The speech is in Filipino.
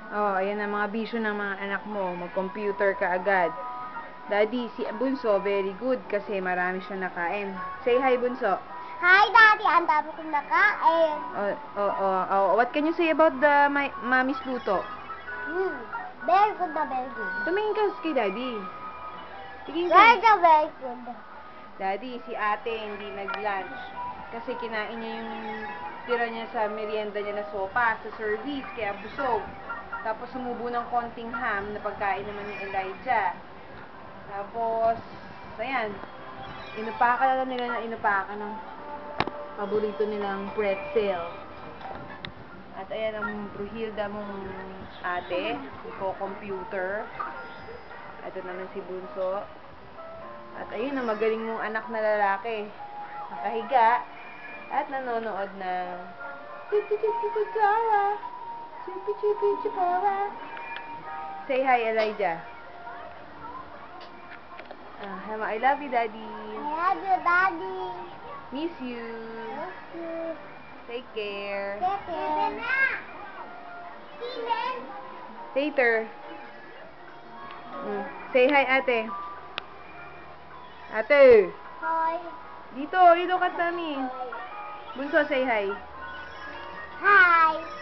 Oh, ayan ang mga bisyo ng mga anak mo. Mag-computer ka agad. Daddy, si Bunso, very good kasi marami siyang nakain. Say hi, Bunso. Hi, Daddy. Ang dami kong nakain. What can you say about the mommy's luto? Very good na very good. Tumingin ka kay Daddy. Tingin Very ka. good, very good. Daddy, si ate hindi nag-lunch. Kasi kinain niya yung tira niya sa merienda niya na sopa sa service, kaya busog. Tapos sumubo ng konting ham na pagkain naman ni Elijah. Tapos, ayan, inupakan ng paborito nilang pretzel. At ayan ang Bruhilda mong ate, computer. Ito naman si Bunso. At ayun ang magaling mong anak na lalaki. Nakahiga at nanonood ng Say hi, Elijah. I love you, Daddy. I love you, Daddy. Miss you. Miss you. Take care. Take care. Later. Say hi, ate. Ate. Hi. Dito ka, Mami. Bunso, say hi. Hi.